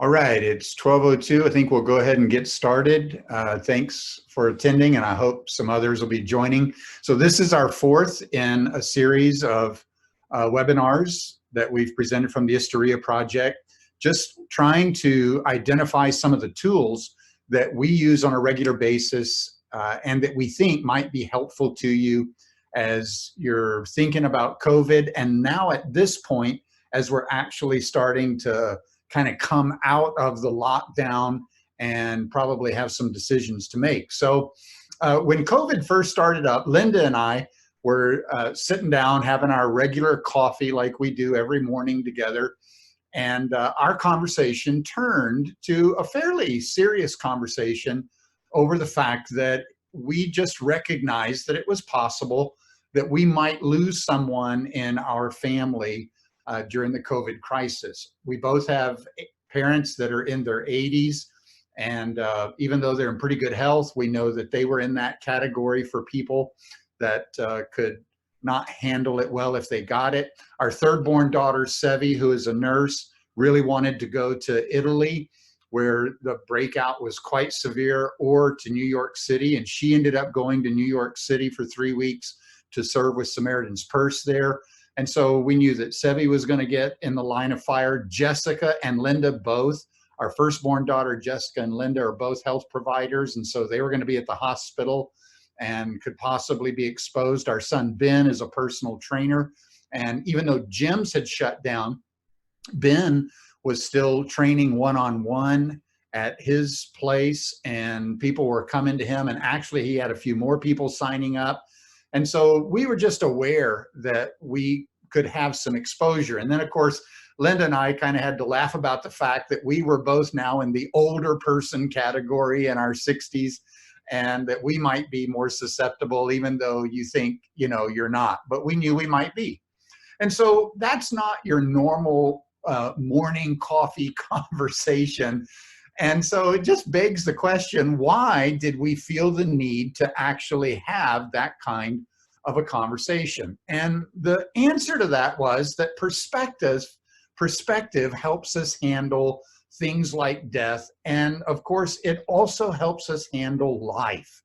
All right, it's 12:02. I think we'll go ahead and get started. Thanks for attending, and I hope some others will be joining. So this is our fourth in a series of webinars that we've presented from the Asteria Project, just trying to identify some of the tools that we use on a regular basis and that we think might be helpful to you as you're thinking about COVID. And now at this point, as we're actually starting to kind of come out of the lockdown and probably have some decisions to make. So when COVID first started up, Linda and I were sitting down having our regular coffee like we do every morning together. And our conversation turned to a fairly serious conversation over the fact that we just recognized that it was possible that we might lose someone in our family during the COVID crisis. We both have parents that are in their 80s, and even though they're in pretty good health, we know that they were in that category for people that could not handle it well if they got it. Our third born daughter, Sevi, who is a nurse, really wanted to go to Italy, where the breakout was quite severe, or to New York City, and she ended up going to New York City for 3 weeks to serve with Samaritan's Purse there. And so we knew that Sevi was going to get in the line of fire. Jessica and Linda both, our firstborn daughter, Jessica and Linda, are both health providers. And so they were going to be at the hospital and could possibly be exposed. Our son, Ben, is a personal trainer. And even though gyms had shut down, Ben was still training one-on-one at his place, and people were coming to him. And actually, he had a few more people signing up. And so we were just aware that we could have some exposure. And then, of course, Linda and I kind of had to laugh about the fact that we were both now in the older person category in our 60s, and that we might be more susceptible, even though you think, you're not. But we knew we might be. And so that's not your normal morning coffee conversation. And so it just begs the question, why did we feel the need to actually have that kind of a conversation? And the answer to that was that perspective helps us handle things like death. And of course, it also helps us handle life.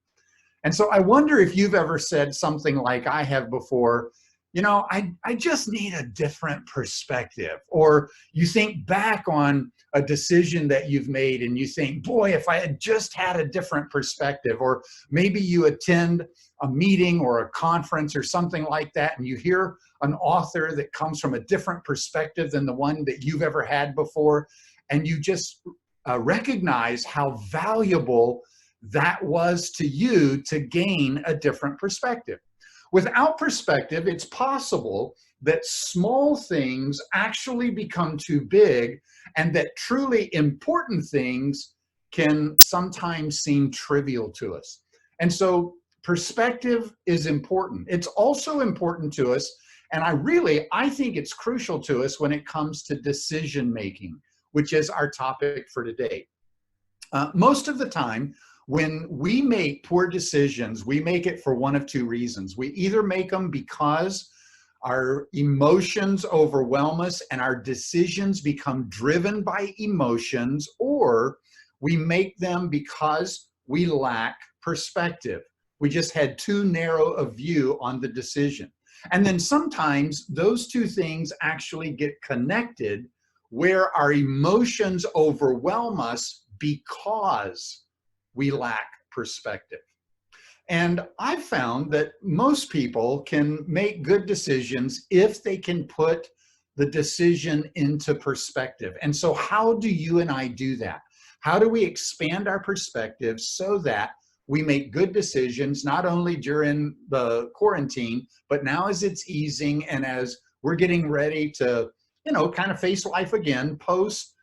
And so I wonder if you've ever said something like I have before, I just need a different perspective. Or you think back on a decision that you've made and you think, boy, if I had just had a different perspective. Or maybe you attend a meeting or a conference or something like that, and you hear an author that comes from a different perspective than the one that you've ever had before. And you just recognize how valuable that was to you to gain a different perspective. Without perspective, it's possible that small things actually become too big, and that truly important things can sometimes seem trivial to us. And so perspective is important. It's also important to us, and I think it's crucial to us when it comes to decision making, which is our topic for today. Most of the time, when we make poor decisions, we make it for one of two reasons. We either make them because our emotions overwhelm us and our decisions become driven by emotions, or we make them because we lack perspective. We just had too narrow a view on the decision. And then sometimes those two things actually get connected, where our emotions overwhelm us because we lack perspective. And I've found that most people can make good decisions if they can put the decision into perspective. And so how do you and I do that? How do we expand our perspective so that we make good decisions, not only during the quarantine, but now as it's easing and as we're getting ready to, kind of face life again post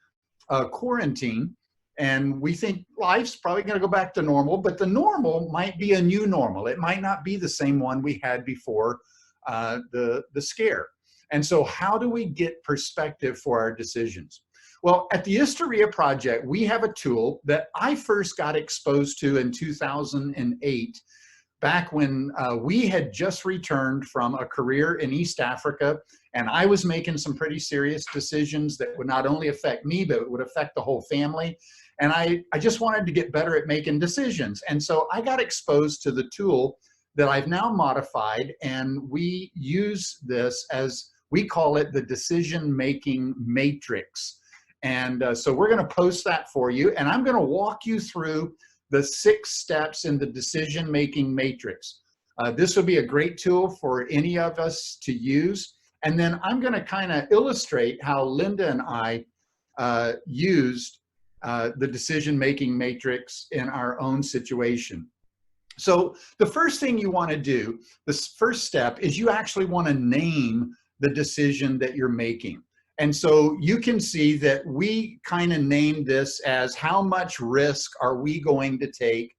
quarantine? And we think life's probably going to go back to normal, but the normal might be a new normal. It might not be the same one we had before the scare. And so how do we get perspective for our decisions? Well, at the Asteria Project, we have a tool that I first got exposed to in 2008, back when we had just returned from a career in East Africa, And I was making some pretty serious decisions that would not only affect me, but it would affect the whole family. And I just wanted to get better at making decisions. And so I got exposed to the tool that I've now modified, and we use this as, we call it the decision-making matrix. And so we're going to post that for you, and I'm going to walk you through the 6 steps in the decision-making matrix. This would be a great tool for any of us to use. And then I'm going to kind of illustrate how Linda and I used the decision-making matrix in our own situation. So the first thing you want to do, this first step, is you actually want to name the decision that you're making. And so you can see that we kind of named this as, how much risk are we going to take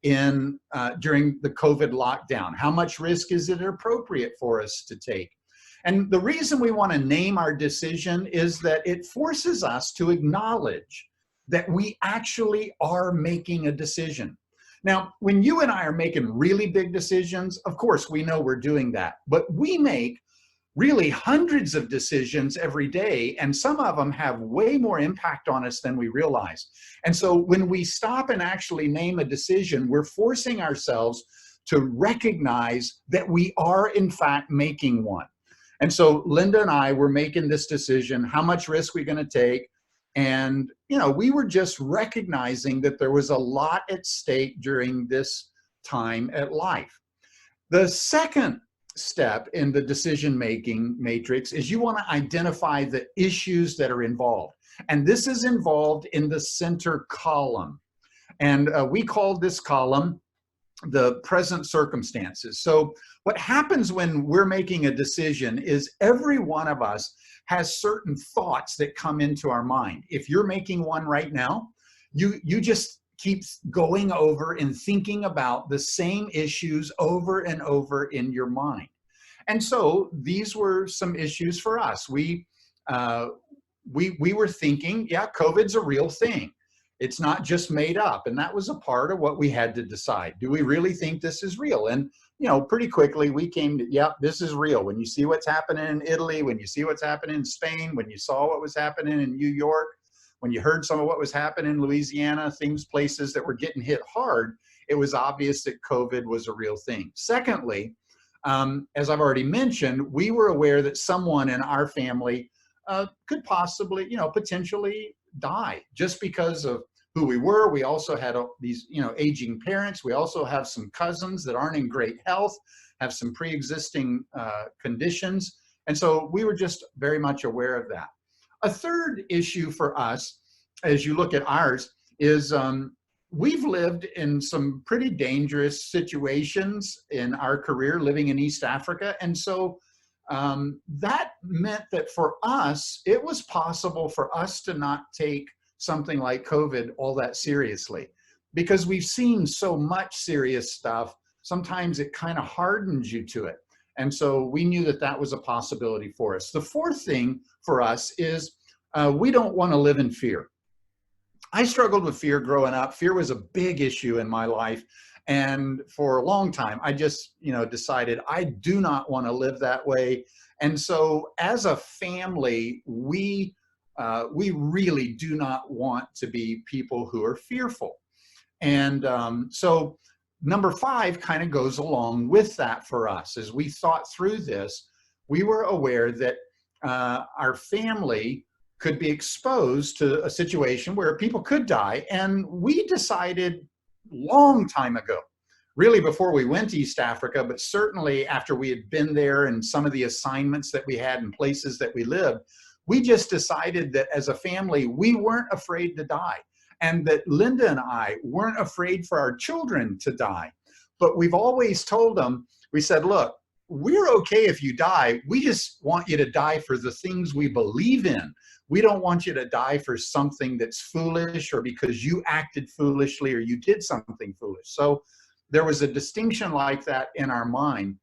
in during the COVID lockdown? How much risk is it appropriate for us to take? And the reason we want to name our decision is that it forces us to acknowledge that we actually are making a decision. Now, when you and I are making really big decisions, of course, we know we're doing that, but we make really hundreds of decisions every day, and some of them have way more impact on us than we realize. And so when we stop and actually name a decision, we're forcing ourselves to recognize that we are in fact making one. And so Linda and I were making this decision, how much risk we're going to take. And, you know, we were just recognizing that there was a lot at stake during this time at life. The second step in the decision-making matrix is you want to identify the issues that are involved. And this is involved in the center column. And we called this column the present circumstances. So what happens when we're making a decision is every one of us has certain thoughts that come into our mind. If you're making one right now, you just keep going over and thinking about the same issues over and over in your mind. And so these were some issues for us. We were thinking, yeah, COVID's a real thing. It's not just made up. And that was a part of what we had to decide. Do we really think this is real? And, you know, pretty quickly we came to, yeah, this is real. When you see what's happening in Italy, when you see what's happening in Spain, when you saw what was happening in New York, when you heard some of what was happening in Louisiana, places that were getting hit hard, it was obvious that COVID was a real thing. Secondly, as I've already mentioned, we were aware that someone in our family could possibly, you know, potentially die just because of who we were. We also had these, you know, aging parents. We also have some cousins that aren't in great health, have some pre-existing conditions. And so we were just very much aware of that. A third issue for us, as you look at ours, is we've lived in some pretty dangerous situations in our career living in East Africa. And so that meant that for us, it was possible for us to not take something like COVID all that seriously, because we've seen so much serious stuff. Sometimes it kind of hardens you to it. And so we knew that that was a possibility for us. The fourth thing for us is we don't want to live in fear. I struggled with fear growing up. Fear was a big issue in my life. And for a long time, I just, you know, decided I do not want to live that way. And so as a family, we really do not want to be people who are fearful. And so number 5 kind of goes along with that for us. As we thought through this, we were aware that our family could be exposed to a situation where people could die. And we decided long time ago, really before we went to East Africa, but certainly after we had been there and some of the assignments that we had in places that we lived, we just decided that as a family, we weren't afraid to die. And that Linda and I weren't afraid for our children to die. But we've always told them, we said, look, we're okay if you die. We just want you to die for the things we believe in. We don't want you to die for something that's foolish or because you acted foolishly or you did something foolish. So there was a distinction like that in our mind,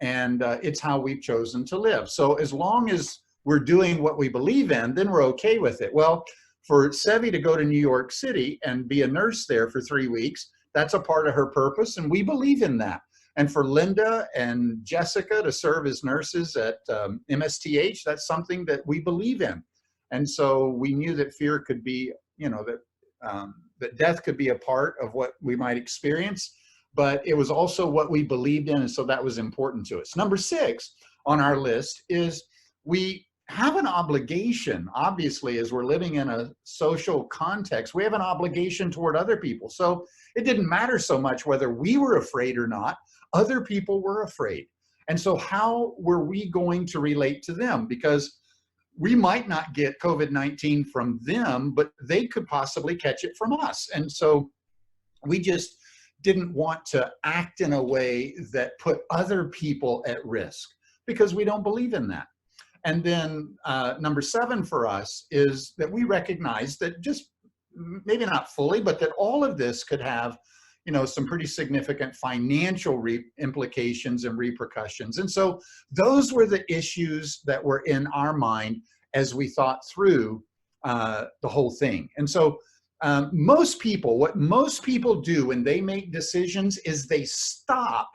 and it's how we've chosen to live. So as long as we're doing what we believe in, then we're okay with it. Well, for Sevi to go to New York City and be a nurse there for 3 weeks, that's a part of her purpose, and we believe in that. And for Linda and Jessica to serve as nurses at MSTH, that's something that we believe in. And so we knew that fear could be, that death could be a part of what we might experience, but it was also what we believed in, and so that was important to us. Number 6 on our list is we have an obligation, obviously, as we're living in a social context, we have an obligation toward other people. So it didn't matter so much whether we were afraid or not, other people were afraid. And so how were we going to relate to them? Because we might not get COVID-19 from them, but they could possibly catch it from us. And so we just didn't want to act in a way that put other people at risk because we don't believe in that. And then number 7 for us is that we recognize that just maybe not fully, but that all of this could have, some pretty significant financial implications and repercussions. And so those were the issues that were in our mind as we thought through the whole thing. And so what most people do when they make decisions is they stop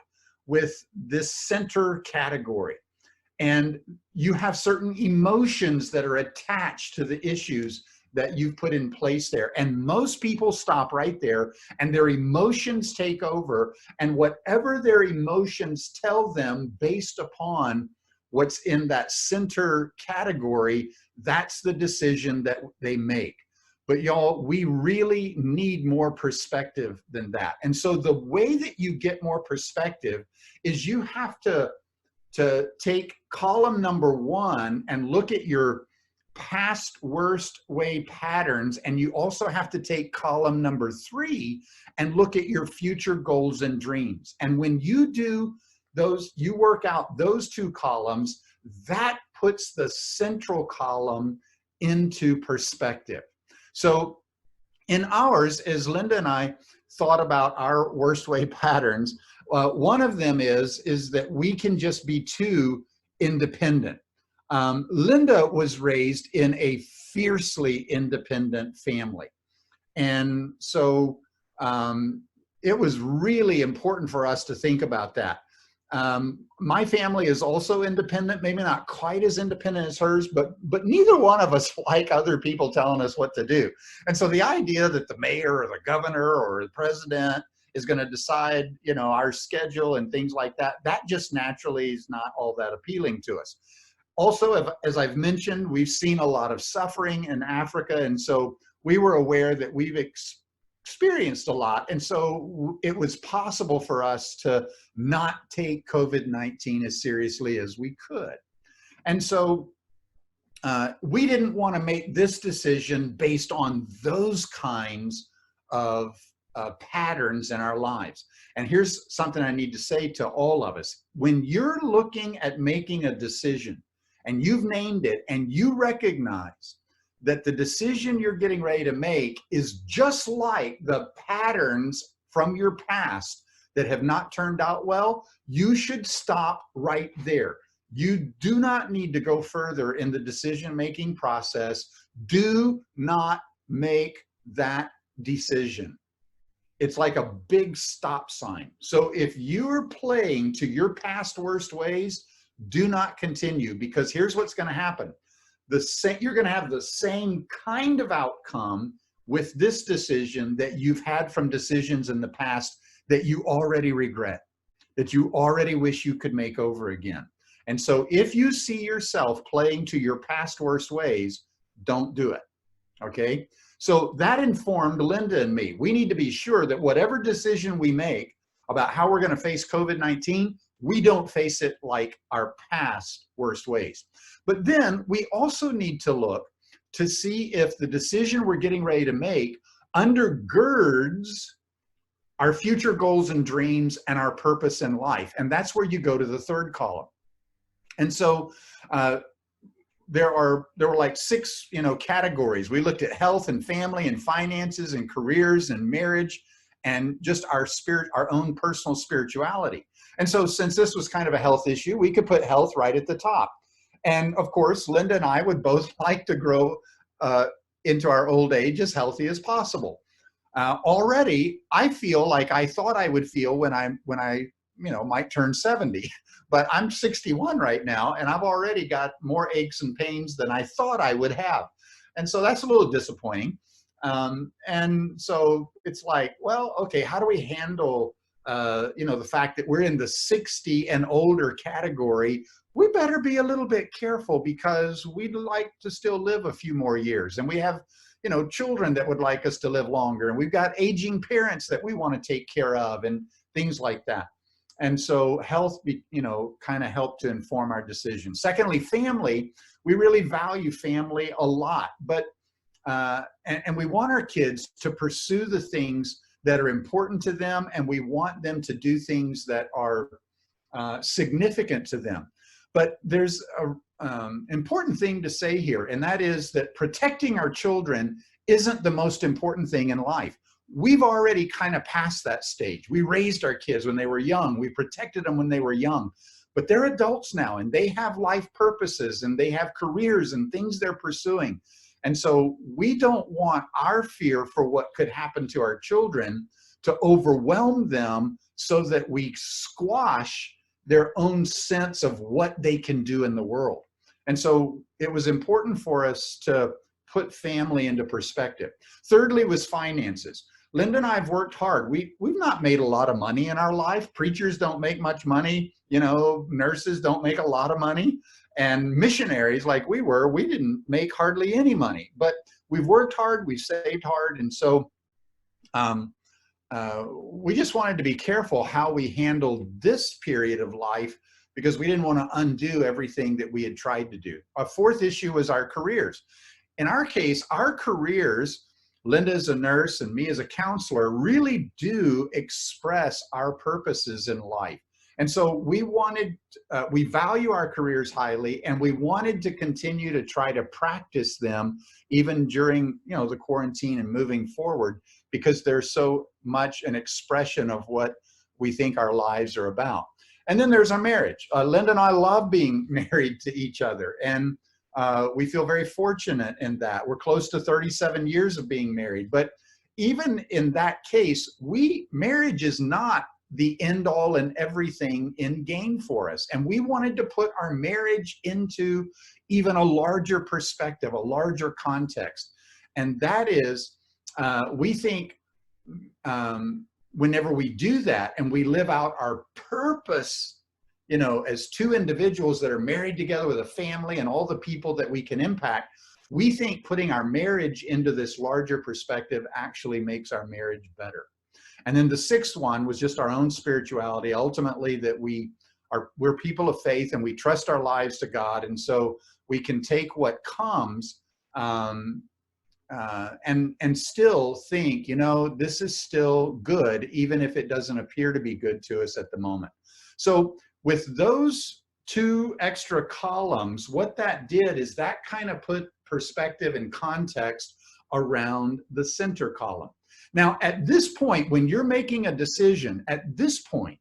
with this center category. And you have certain emotions that are attached to the issues that you've put in place there. And most people stop right there and their emotions take over. And whatever their emotions tell them based upon what's in that center category, that's the decision that they make. But y'all, we really need more perspective than that. And so the way that you get more perspective is you have to take column number 1 and look at your past worst way patterns, and you also have to take column number 3 and look at your future goals and dreams. And when you do those, you work out those 2 columns, that puts the central column into perspective. So in ours, as Linda and I thought about our worst way patterns, one of them is that we can just be too independent. Linda was raised in a fiercely independent family. And so it was really important for us to think about that. My family is also independent, maybe not quite as independent as hers, but neither one of us like other people telling us what to do. And so the idea that the mayor or the governor or the president is going to decide, our schedule and things like that, that just naturally is not all that appealing to us. Also, as I've mentioned, we've seen a lot of suffering in Africa, and so we were aware that we've experienced a lot, and so it was possible for us to not take COVID-19 as seriously as we could. And so we didn't want to make this decision based on those kinds of patterns in our lives. And here's something I need to say to all of us. When you're looking at making a decision, and you've named it, and you recognize that the decision you're getting ready to make is just like the patterns from your past that have not turned out well, you should stop right there. You do not need to go further in the decision-making process. Do not make that decision. It's like a big stop sign. So if you're playing to your past worst ways, do not continue, because here's what's going to happen. You're going to have the same kind of outcome with this decision that you've had from decisions in the past that you already regret, that you already wish you could make over again. And so if you see yourself playing to your past worst ways, don't do it. Okay? So that informed Linda and me. We need to be sure that whatever decision we make about how we're going to face COVID-19, we don't face it like our past worst ways. But then we also need to look to see if the decision we're getting ready to make undergirds our future goals and dreams and our purpose in life. And that's where you go to the 3rd column. And so there were like 6, categories. We looked at health and family and finances and careers and marriage and just our own personal spirituality. And so since this was kind of a health issue, we could put health right at the top. And of course, Linda and I would both like to grow into our old age as healthy as possible. Already, I feel like I thought I would feel when I might turn 70, but I'm 61 right now, and I've already got more aches and pains than I thought I would have. And so that's a little disappointing. And so it's like, well, okay, how do we handle, the fact that we're in the 60 and older category? We better be a little bit careful because we'd like to still live a few more years. And we have, children that would like us to live longer. And we've got aging parents that we want to take care of and things like that. And so health, kind of helped to inform our decisions. Secondly, family. We really value family a lot, but and we want our kids to pursue the things that are important to them, and we want them to do things that are significant to them. But there's an important thing to say here, and that is that protecting our children isn't the most important thing in life. We've already kind of passed that stage. We raised our kids when they were young. We protected them when they were young. But they're adults now, and they have life purposes, and they have careers and things they're pursuing. And so we don't want our fear for what could happen to our children to overwhelm them so that we squash their own sense of what they can do in the world. And so it was important for us to put family into perspective. Thirdly was finances. Linda and I have worked hard. We've not made a lot of money in our life. Preachers don't make much money. Nurses don't make a lot of money. And missionaries like we didn't make hardly any money. But we've worked hard, we've saved hard. And so we just wanted to be careful how we handled this period of life because we didn't want to undo everything that we had tried to do. A fourth issue was our careers. In our case, our careers, Linda as a nurse and me as a counselor, really do express our purposes in life. And so we value our careers highly, and we wanted to continue to try to practice them even during, the quarantine and moving forward, because they're so much an expression of what we think our lives are about. And then there's our marriage. Linda and I love being married to each other, and we feel very fortunate in that. We're close to 37 years of being married, but even in that case, marriage is not the end all and everything in game for us. And we wanted to put our marriage into even a larger perspective, a larger context. And that is, we think whenever we do that and we live out our purpose, as two individuals that are married together with a family and all the people that we can impact, we think putting our marriage into this larger perspective actually makes our marriage better. And then the sixth one was just our own spirituality, ultimately that we're people of faith and we trust our lives to God. And so we can take what comes and still think, this is still good, even if it doesn't appear to be good to us at the moment. So with those two extra columns, what that did is that kind of put perspective and context around the center column. Now, at this point, when you're making a decision, at this point,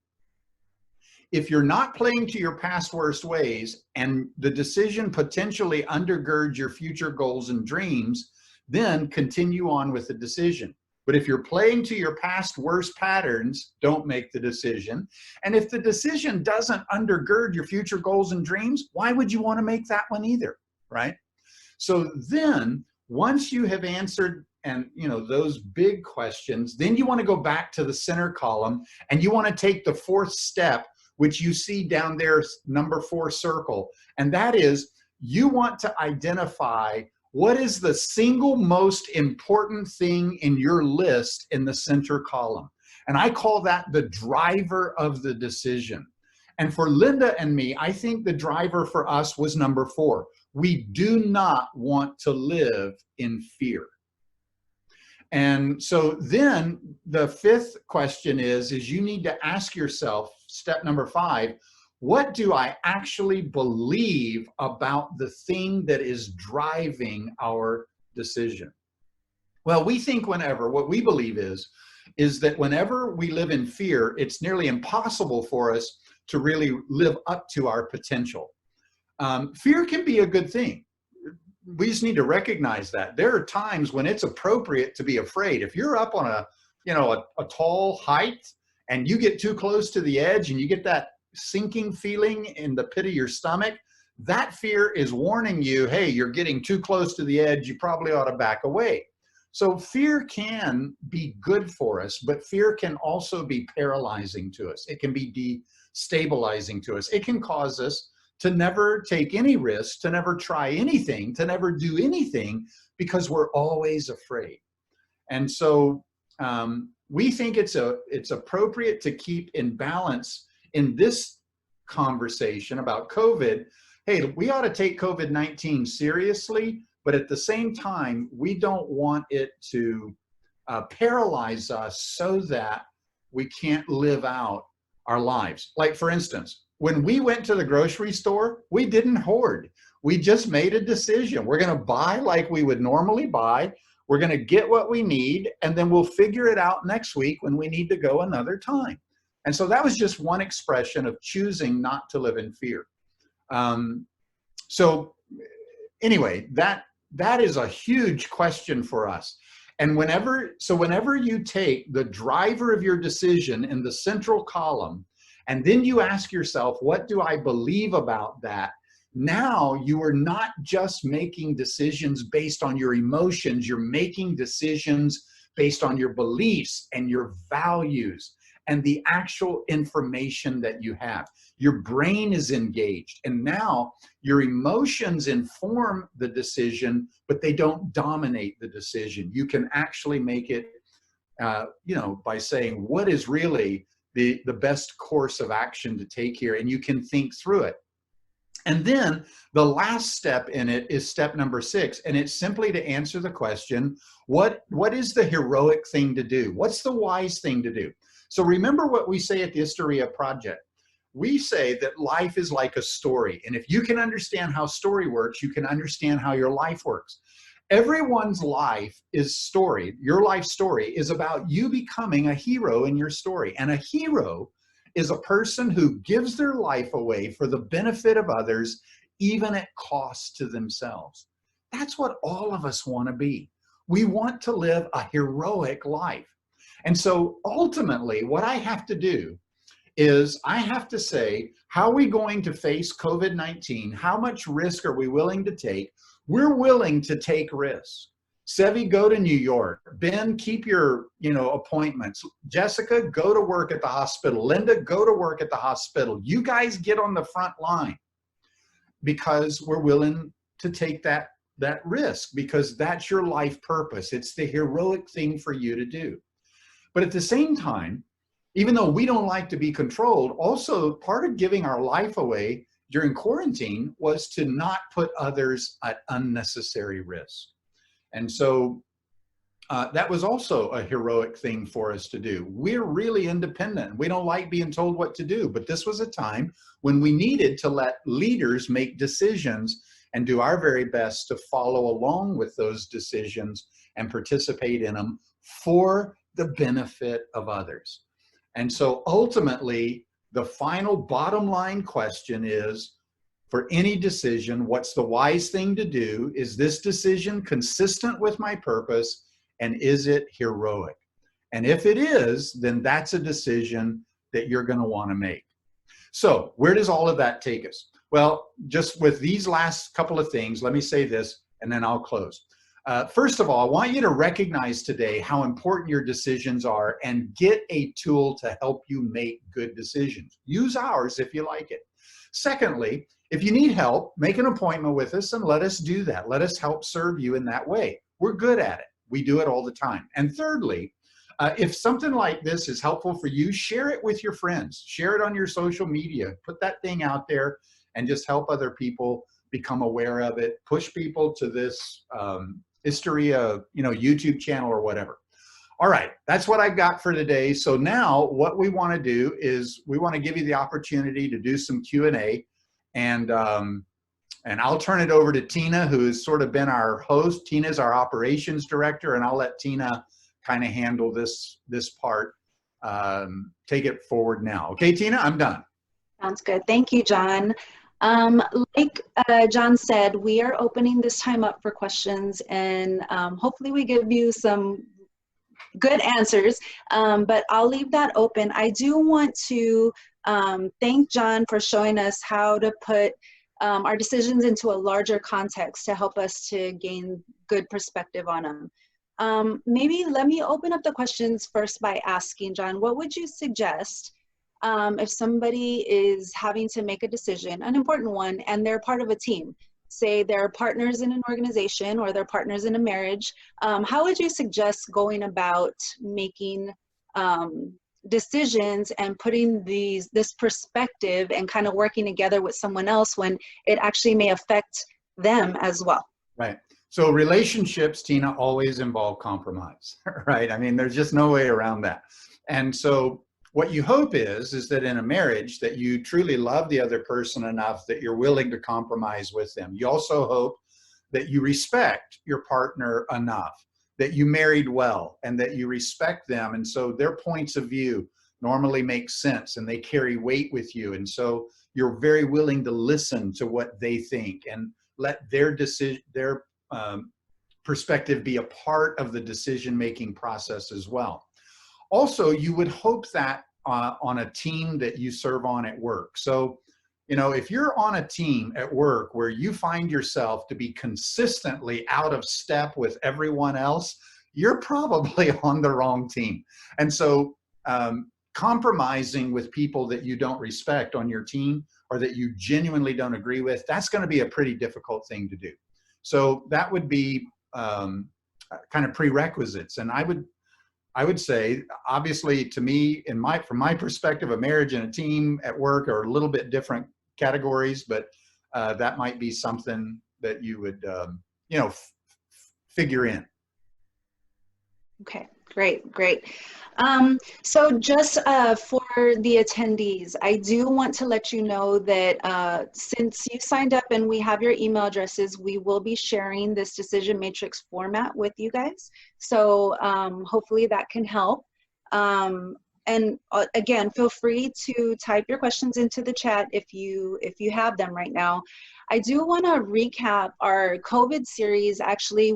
if you're not playing to your past worst ways and the decision potentially undergirds your future goals and dreams, then continue on with the decision. But if you're playing to your past worst patterns, don't make the decision. And if the decision doesn't undergird your future goals and dreams, why would you want to make that one either, right? So then, once you have answered those big questions, then you want to go back to the center column and you want to take the fourth step, which you see down there, number 4 circle. And that is, you want to identify what is the single most important thing in your list in the center column. And I call that the driver of the decision. And for Linda and me, I think the driver for us was number 4. We do not want to live in fear. And so then the fifth question is you need to ask yourself, step number 5, what do I actually believe about the thing that is driving our decision? Well, we think what we believe is that whenever we live in fear, it's nearly impossible for us to really live up to our potential. Fear can be a good thing. We just need to recognize that. There are times when it's appropriate to be afraid. If you're up on a tall height and you get too close to the edge and you get that sinking feeling in the pit of your stomach, that fear is warning you, hey, you're getting too close to the edge, you probably ought to back away. So fear can be good for us, but fear can also be paralyzing to us. It can be destabilizing to us. It can cause us to never take any risks, to never try anything, to never do anything, because we're always afraid. And so we think it's appropriate to keep in balance in this conversation about COVID. Hey, we ought to take COVID-19 seriously, but at the same time, we don't want it to paralyze us so that we can't live out our lives. Like, for instance, when we went to the grocery store, we didn't hoard. We just made a decision. We're going to buy like we would normally buy. We're going to get what we need, and then we'll figure it out next week when we need to go another time. And so that was just one expression of choosing not to live in fear. So anyway, that is a huge question for us. And whenever you take the driver of your decision in the central column, and then you ask yourself, what do I believe about that? Now you are not just making decisions based on your emotions, you're making decisions based on your beliefs and your values and the actual information that you have. Your brain is engaged, and now your emotions inform the decision, but they don't dominate the decision. You can actually make it, by saying what is really the best course of action to take here, and you can think through it. And then the last step in it is step number 6, and it's simply to answer the question, what is the heroic thing to do? What's the wise thing to do? So remember what we say at the Hysteria Project. We say that life is like a story, and if you can understand how story works, you can understand how your life works. Everyone's life is story. Your life story is about you becoming a hero in your story, and a hero is a person who gives their life away for the benefit of others, even at cost to themselves. That's what all of us want to be. We want to live a heroic life. And so ultimately, what I have to do is I have to say, how are we going to face COVID-19? How much risk are we willing to take? We're willing to take risks. Sevi, go to New York. Ben, keep your appointments. Jessica, go to work at the hospital. Linda, go to work at the hospital. You guys get on the front line because we're willing to take that risk, because that's your life purpose. It's the heroic thing for you to do. But at the same time, even though we don't like to be controlled, also part of giving our life away during quarantine was to not put others at unnecessary risk. And so that was also a heroic thing for us to do. We're really independent. We don't like being told what to do, but this was a time when we needed to let leaders make decisions and do our very best to follow along with those decisions and participate in them for the benefit of others. And so ultimately, the final bottom line question is, for any decision, what's the wise thing to do? Is this decision consistent with my purpose? And is it heroic? And if it is, then that's a decision that you're going to want to make. So where does all of that take us? Well, just with these last couple of things, let me say this, and then I'll close. First of all, I want you to recognize today how important your decisions are and get a tool to help you make good decisions. Use ours if you like it. Secondly, if you need help, make an appointment with us and let us do that. Let us help serve you in that way. We're good at it. We do it all the time. And thirdly, if something like this is helpful for you, share it with your friends. Share it on your social media. Put that thing out there and just help other people become aware of it. Push people to this Hysteria, YouTube channel or whatever. All right, that's what I've got for today. So now what we want to do is we want to give you the opportunity to do some Q&A, and I'll turn it over to Tina, who has sort of been our host. Tina's our operations director, and I'll let Tina kind of handle this part. Take it forward now. Okay, Tina, I'm done. Sounds good. Thank you, John. Like John said, we are opening this time up for questions, and hopefully we give you some good answers, but I'll leave that open. I do want to thank John for showing us how to put our decisions into a larger context to help us to gain good perspective on them. Maybe let me open up the questions first by asking John, what would you suggest if somebody is having to make a decision, an important one, and they're part of a team? Say they're partners in an organization or they're partners in a marriage. How would you suggest going about making decisions and putting this perspective and kind of working together with someone else when it actually may affect them as well? Right. So relationships, Tina, always involve compromise, right? I mean, there's just no way around that. And so what you hope is that in a marriage that you truly love the other person enough that you're willing to compromise with them. You also hope that you respect your partner enough, that you married well, and that you respect them. And so their points of view normally make sense and they carry weight with you. And so you're very willing to listen to what they think and let their decision, their perspective be a part of the decision-making process as well. Also, you would hope that on a team that you serve on at work. So, you know, if you're on a team at work where you find yourself to be consistently out of step with everyone else, you're probably on the wrong team. And so compromising with people that you don't respect on your team or that you genuinely don't agree with, that's going to be a pretty difficult thing to do. So that would be kind of prerequisites. And I would say, obviously, to me, from my perspective, a marriage and a team at work are a little bit different categories, but that might be something that you would, you know, figure in. Okay, great. So just for the attendees, I do want to let you know that since you signed up and we have your email addresses, we will be sharing this decision matrix format with you guys. So hopefully that can help. And again, feel free to type your questions into the chat if you have them right now. I do want to recap our COVID series. Actually,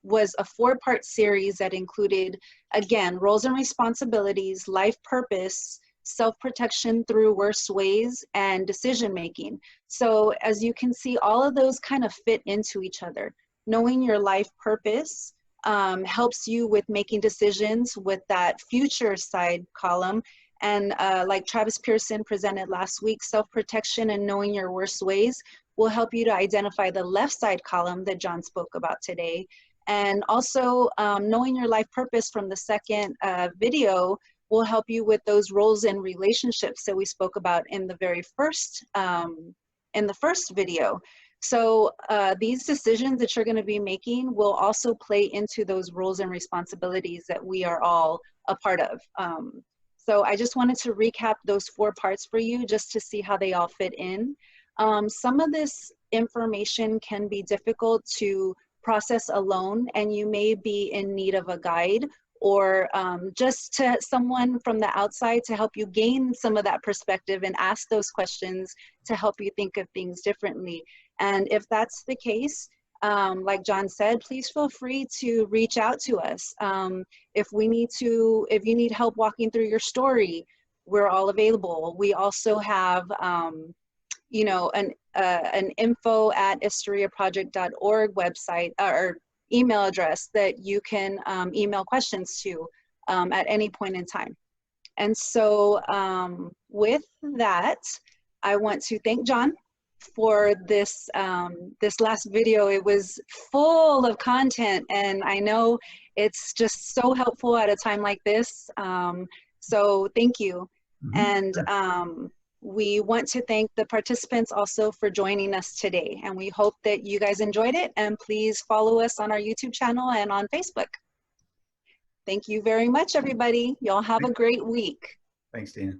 was a 4-part series that included, again, roles and responsibilities, life purpose, self-protection through worst ways, and decision-making. So as you can see, all of those kind of fit into each other. Knowing your life purpose helps you with making decisions with that future side column. And like Travis Pearson presented last week, self-protection and knowing your worst ways will help you to identify the left side column that John spoke about today. And also knowing your life purpose from the second video will help you with those roles and relationships that we spoke about in the very first, video. So these decisions that you're going to be making will also play into those roles and responsibilities that we are all a part of. So I just wanted to recap those 4 parts for you just to see how they all fit in. Some of this information can be difficult to process alone, and you may be in need of a guide or just to someone from the outside to help you gain some of that perspective and ask those questions to help you think of things differently. And if that's the case, like John said, please feel free to reach out to us. If you need help walking through your story, we're all available. We also have you know, an info@istoriaproject.org website or email address that you can email questions to at any point in time. And so with that, I want to thank John for this this last video. It was full of content, and I know it's just so helpful at a time like this. So thank you. And we want to thank the participants also for joining us today, and we hope that you guys enjoyed it, and please follow us on our YouTube channel and on Facebook. Thank you very much, everybody. Y'all have a great week. Thanks, Tina.